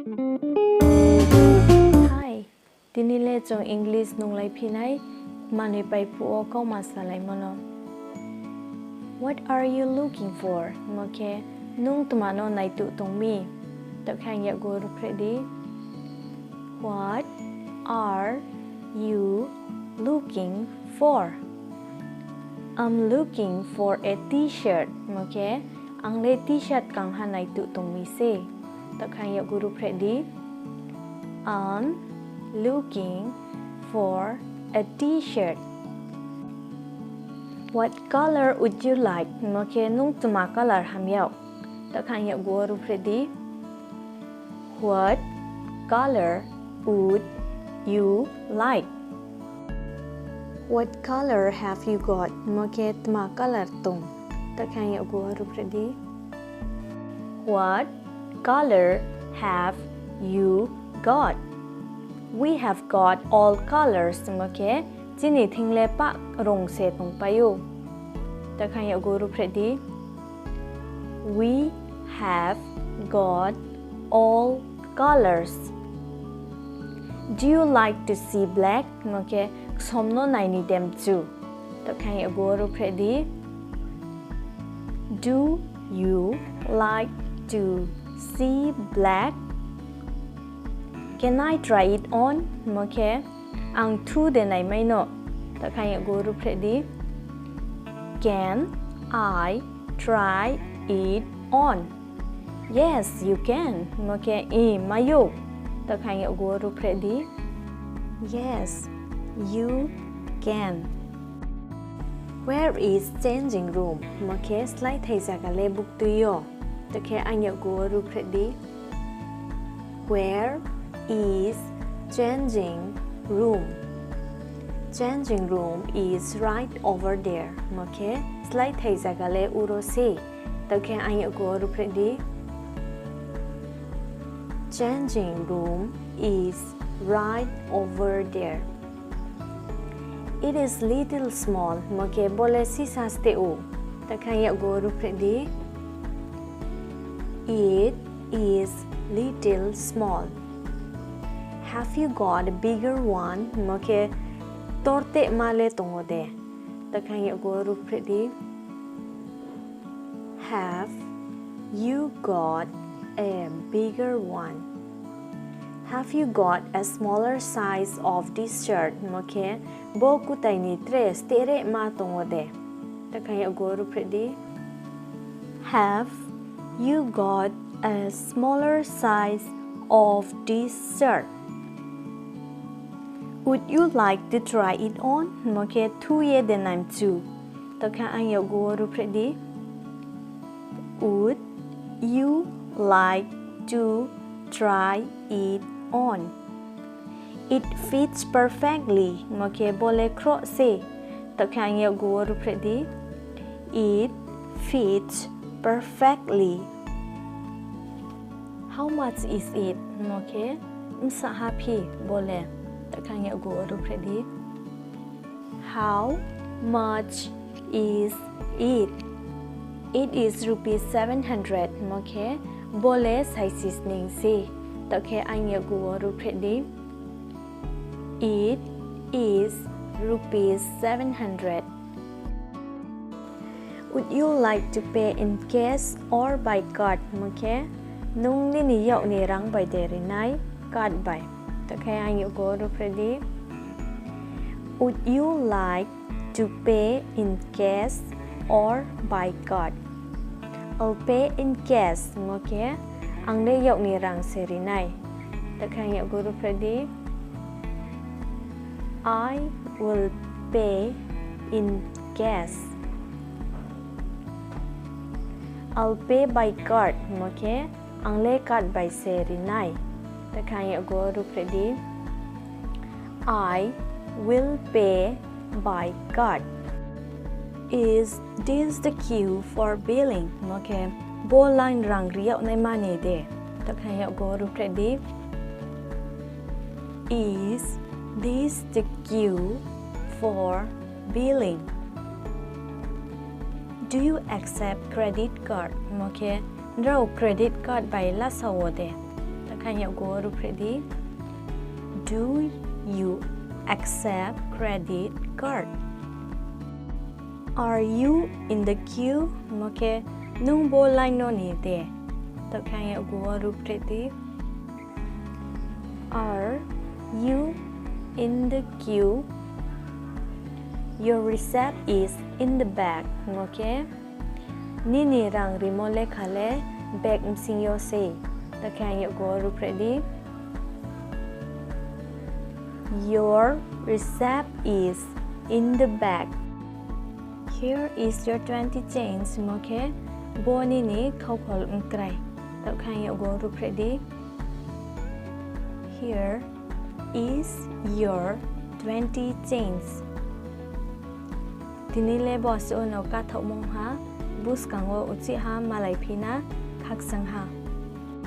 Hi, dinile chong English nung lai phinai Manoi pai phuo kauma salai mono. What are you looking for? Moke nung tumano nai tu tong mi. Tak hang ya go ru predi. What are you looking for? I'm looking for a t-shirt. Moke ang le t-shirt kang hanai tu tong mi se. Tak hang ya go ru predi. I'm looking for a t-shirt. What color would you like? Moke nung tuma color ham yau. Tak hang ya go ru predi. What color would you like? What color have you got? Moke tuma color tung. Tak hang ya go ru predi. What color have you got? We have got all colors. Moke jini thingle pa rong se tong payu. Tak hang ya go ru predi. We have got all colors. Do you like to see black? Moke somno nai ni dem chu. Tak hang ya go ru predi. Do you like to see black? Can I try it on? Moke ang thu de nai mai no. Tak hang ya go ru predi. Can I try it on? Yes, you can. Moke mayo. Tak hang ya go ru predi. Yes, you can. Where is changing room? Moke slide thai jaga le book tu yo. Tak hang ya go ru predi. Where is changing room? Changing room is right over there. Moke slide thai jaga le uro se. Tak hang ya go ru predi. Changing room is right over there. It is little small. Moke bole sisa ste o. Tak hang ya go ru predi. It is little small. Have you got a bigger one? Moke torte male tongode. Tak hang ya go ru predi. Have you got a bigger one? Have you got a smaller size of this shirt? Moke bo kutai ni tres tere ma tongode. Tak hang ya go ru predi. Have you got a smaller size of this shirt? Would you like to try it on? Moke thu ye de naim chu. Tak hang ya go ru predi. Would you like to try it on? It fits perfectly. Moke bole kro se. Tak hang ya go ru predi. It fits perfectly. How much is it? Moke msa happy bole. Tak hang ya go ru predi. How much is it? It is rupees 700. Moke bole saisisning se. Tak hang ya go ru predi. It is rupees 700. Would you like to pay in cash or by card? Moke nung ni yau ni rang by de rinai card by. Tak hang ya go ru predi. Would you like to pay in cash or by card? I'll pay in cash. Moke ang le yau ni rang se rinai. Tak hang ya go ru predi. I will pay in cash. I'll pay by card. Moke ang le card by se rinai. Tak hang ya go ru predi. I will pay by card. Is this the queue for billing? Moke bo line rang riau nai mani de. Tak hang ya go ru predi. Is this the queue for billing? Do you accept credit card? Moke draw credit card by la sawode. Tak khang yau go ru predi. Do you accept credit card? Are you in the queue? Moke nung bo line no ni de. To khang yau go ru predi. Are you in the queue? Your receipt is in the bag. Okay? Nini rang rimole khale bag msing yo se. The can you go ru predi. Your receipt is in the bag. Here is your 20 chains. Okay? Bo nini khau khol ngkrai. The can you go ru predi. Here is your 20 chains. Dinile boss ono ka thau mong ha Buskang o uchi ha malai phina khak sang ha